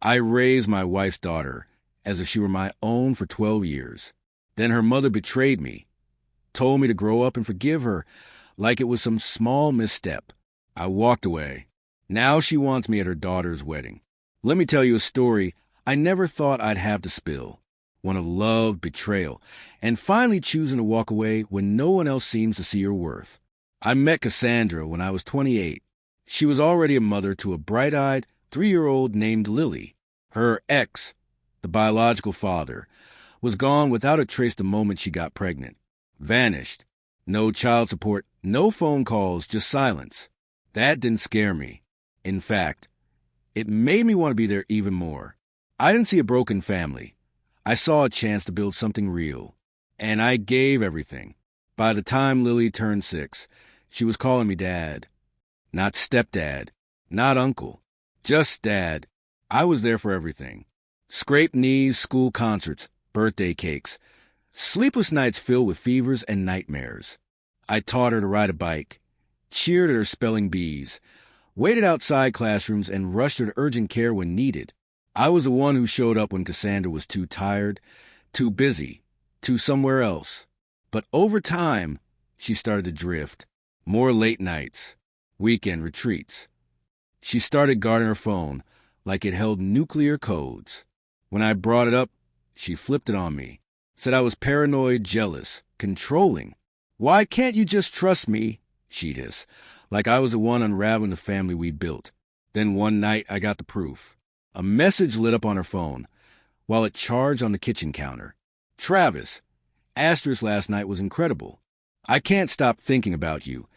I raised my wife's daughter as if she were my own for 12 years. Then her mother betrayed me, told me to grow up and forgive her like it was some small misstep. I walked away. Now she wants me at her daughter's wedding. Let me tell you a story I never thought I'd have to spill. One of love, betrayal, and finally choosing to walk away when no one else seems to see your worth. I met Cassandra when I was 28. She was already a mother to a bright-eyed 3-year-old named Lily. Her ex, the biological father, was gone without a trace the moment she got pregnant. Vanished. No child support, no phone calls, just silence. That didn't scare me. In fact, it made me want to be there even more. I didn't see a broken family. I saw a chance to build something real. And I gave everything. By the time Lily turned 6, she was calling me Dad. Not stepdad, not uncle, just Dad. I was there for everything. Scraped knees, school concerts, birthday cakes, sleepless nights filled with fevers and nightmares. I taught her to ride a bike, cheered at her spelling bees, waited outside classrooms, and rushed her to urgent care when needed. I was the one who showed up when Cassandra was too tired, too busy, too somewhere else. But over time, she started to drift. More late nights, weekend retreats. She started guarding her phone like it held nuclear codes. When I brought it up, she flipped it on me, said I was paranoid, jealous, controlling. Why can't you just trust me? She'd hiss, like I was the one unraveling the family we built. Then one night, I got the proof. A message lit up on her phone, while it charged on the kitchen counter. Travis, Asterisk last night was incredible. I can't stop thinking about you.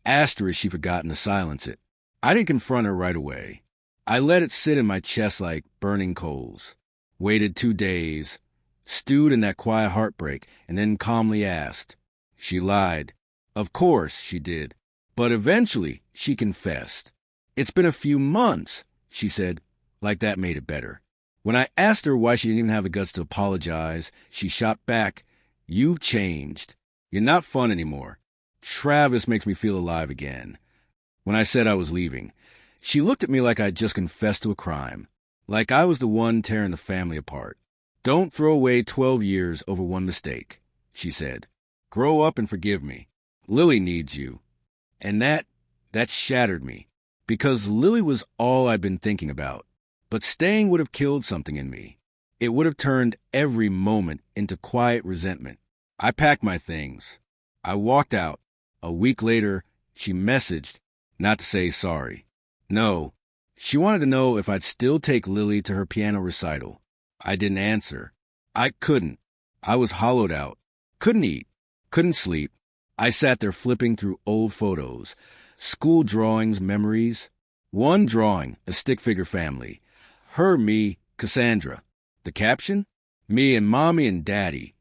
Asterisk, she forgotten to silence it. I didn't confront her right away. I let it sit in my chest like burning coals. Waited 2 days, stewed in that quiet heartbreak, and then calmly asked. She lied. Of course she did. But eventually she confessed. It's been a few months, she said, like that made it better. When I asked her why she didn't even have the guts to apologize, she shot back, "You've changed. You're not fun anymore. Travis makes me feel alive again." When I said I was leaving, she looked at me like I'd just confessed to a crime, like I was the one tearing the family apart. "Don't throw away 12 years over one mistake," she said. "Grow up and forgive me. Lily needs you." And that shattered me, because Lily was all I'd been thinking about. But staying would have killed something in me. It would have turned every moment into quiet resentment. I packed my things. I walked out. A week later, she messaged, not to say sorry. No, she wanted to know if I'd still take Lily to her piano recital. I didn't answer. I couldn't. I was hollowed out. Couldn't eat. Couldn't sleep. I sat there flipping through old photos, school drawings, memories. One drawing, a stick figure family. Her, me, Cassandra. The caption? Me and Mommy and Daddy.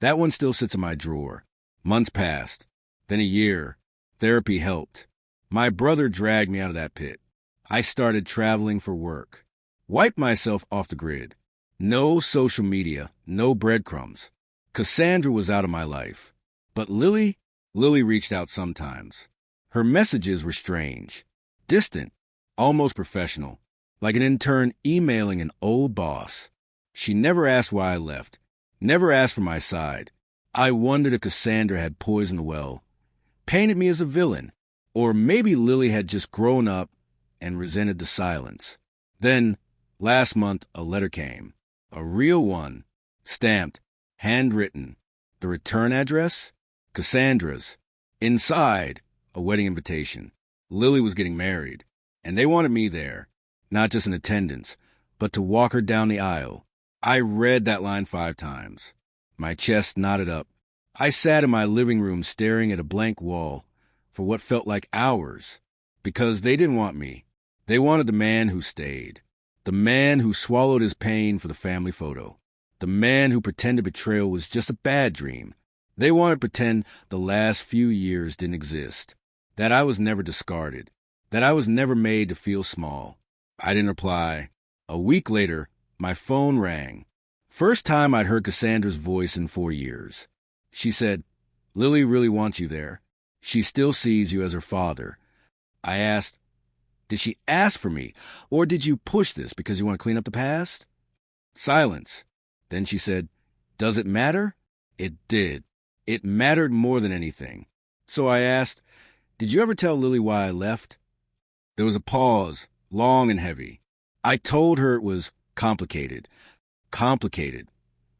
That one still sits in my drawer. Months passed. Then a year. Therapy helped. My brother dragged me out of that pit. I started traveling for work. Wiped myself off the grid. No social media, no breadcrumbs. Cassandra was out of my life. But Lily reached out sometimes. Her messages were strange. Distant. Almost professional. Like an intern emailing an old boss. She never asked why I left. Never asked for my side. I wondered if Cassandra had poisoned the well. Painted me as a villain. Or maybe Lily had just grown up and resented the silence. Then, last month, a letter came. A real one. Stamped. Handwritten. The return address? Cassandra's. Inside, a wedding invitation. Lily was getting married. And they wanted me there. Not just in attendance, but to walk her down the aisle. I read that line 5 times. My chest knotted up. I sat in my living room staring at a blank wall for what felt like hours, because they didn't want me. They wanted the man who stayed. The man who swallowed his pain for the family photo. The man who pretended betrayal was just a bad dream. They wanted to pretend the last few years didn't exist. That I was never discarded. That I was never made to feel small. I didn't reply. A week later, my phone rang. First time I'd heard Cassandra's voice in 4 years. She said, "Lily really wants you there. She still sees you as her father." I asked, Did she ask for me? Or did you push this because you want to clean up the past? Silence. Then she said, "Does it matter?" It did. It mattered more than anything. So I asked, "Did you ever tell Lily why I left?" There was a pause, long and heavy. I told her it was complicated. Complicated.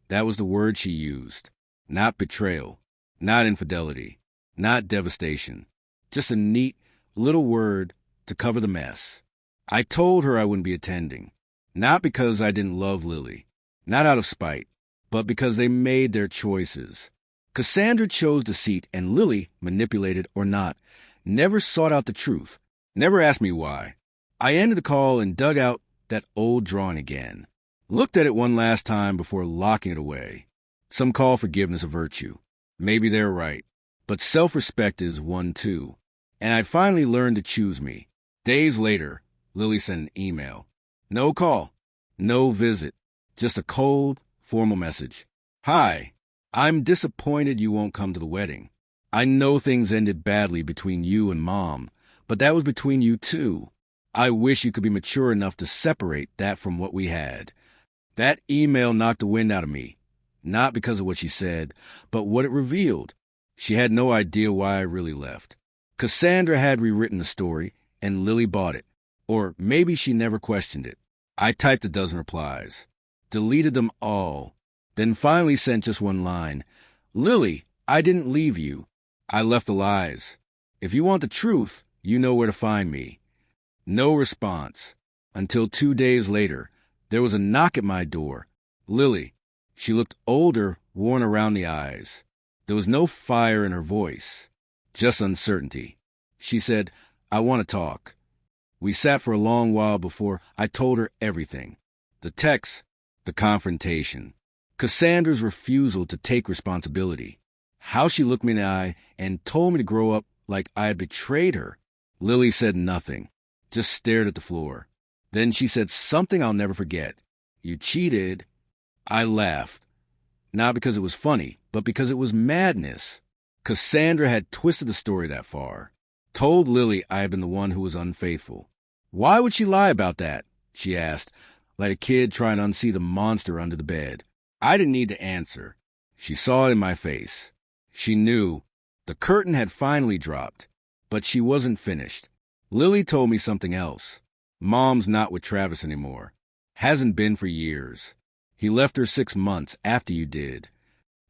That was the word she used. Not betrayal. Not infidelity. Not devastation. Just a neat little word to cover the mess. I told her I wouldn't be attending. Not because I didn't love Lily. Not out of spite. But because they made their choices. Cassandra chose the seat, and Lily, manipulated or not, never sought out the truth. Never asked me why. I ended the call and dug out that old drawing again. Looked at it one last time before locking it away. Some call forgiveness a virtue. Maybe they're right. But self-respect is one too. And I'd finally learned to choose me. Days later, Lily sent an email. No call. No visit. Just a cold, formal message. "Hi. I'm disappointed you won't come to the wedding. I know things ended badly between you and Mom, but that was between you two. I wish you could be mature enough to separate that from what we had." That email knocked the wind out of me. Not because of what she said, but what it revealed. She had no idea why I really left. Cassandra had rewritten the story, and Lily bought it. Or maybe she never questioned it. I typed a dozen replies. Deleted them all. Then finally sent just one line. "Lily, I didn't leave you. I left the lies. If you want the truth, you know where to find me." No response. Until 2 days later, there was a knock at my door. Lily. She looked older, worn around the eyes. There was no fire in her voice, just uncertainty. She said, "I want to talk." We sat for a long while before I told her everything. The text, the confrontation. Cassandra's refusal to take responsibility. How she looked me in the eye and told me to grow up like I had betrayed her. Lily said nothing, just stared at the floor. Then she said something I'll never forget. "You cheated." I laughed. Not because it was funny, but because it was madness. Cassandra had twisted the story that far. Told Lily I had been the one who was unfaithful. "Why would she lie about that?" she asked, like a kid trying to unsee the monster under the bed. I didn't need to answer. She saw it in my face. She knew. The curtain had finally dropped. But she wasn't finished. Lily told me something else. Mom's not with Travis anymore. Hasn't been for years. He left her 6 months after you did.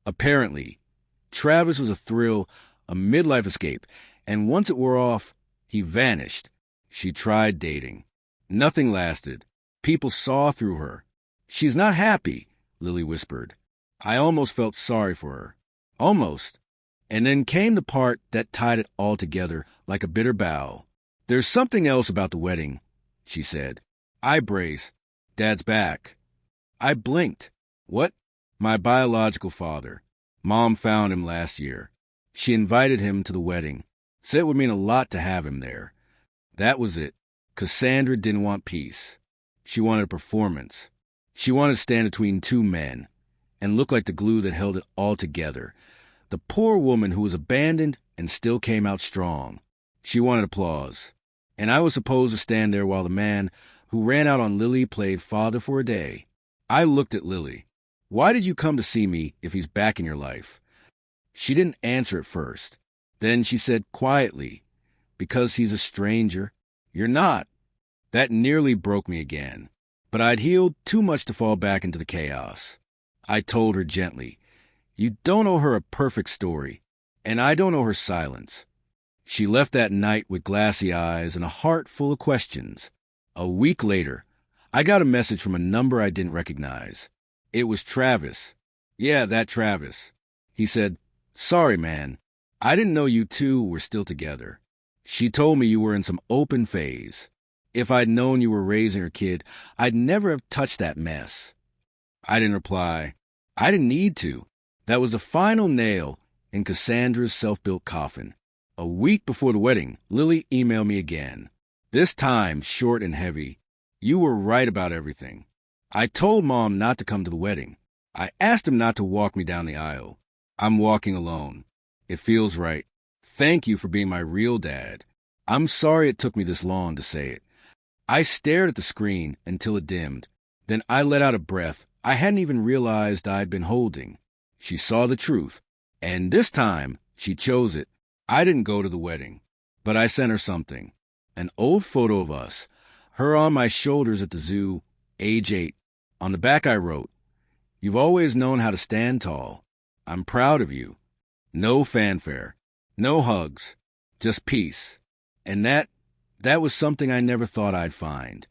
Apparently, Travis was a thrill, a midlife escape, and once it wore off, he vanished. She tried dating. Nothing lasted. People saw through her. "She's not happy," Lily whispered. I almost felt sorry for her. Almost. And then came the part that tied it all together like a bitter bow. "There's something else about the wedding," she said. I braced. "Dad's back." I blinked. "What?" "My biological father. Mom found him last year. She invited him to the wedding. Said it would mean a lot to have him there." That was it. Cassandra didn't want peace. She wanted a performance. She wanted to stand between two men and look like the glue that held it all together. The poor woman who was abandoned and still came out strong. She wanted applause. And I was supposed to stand there while the man who ran out on Lily played father for a day. I looked at Lily. "Why did you come to see me if he's back in your life?" She didn't answer at first. Then she said quietly, "Because he's a stranger." "You're not." That nearly broke me again. But I'd healed too much to fall back into the chaos. I told her gently, "You don't owe her a perfect story, and I don't owe her silence." She left that night with glassy eyes and a heart full of questions. A week later, I got a message from a number I didn't recognize. It was Travis. Yeah, that Travis. He said, "Sorry, man. I didn't know you two were still together. She told me you were in some open phase. If I'd known you were raising her kid, I'd never have touched that mess." I didn't reply. I didn't need to. That was the final nail in Cassandra's self-built coffin. A week before the wedding, Lily emailed me again. This time, short and heavy. "You were right about everything. I told Mom not to come to the wedding. I asked him not to walk me down the aisle. I'm walking alone. It feels right. Thank you for being my real dad. I'm sorry it took me this long to say it. I stared at the screen until it dimmed. Then I let out a breath I hadn't even realized I'd been holding. She saw the truth, and this time she chose it. I didn't go to the wedding, but I sent her something. An old photo of us, her on my shoulders at the zoo, age 8. On the back I wrote, "You've always known how to stand tall. I'm proud of you. No fanfare, no hugs, just peace." And that was something I never thought I'd find.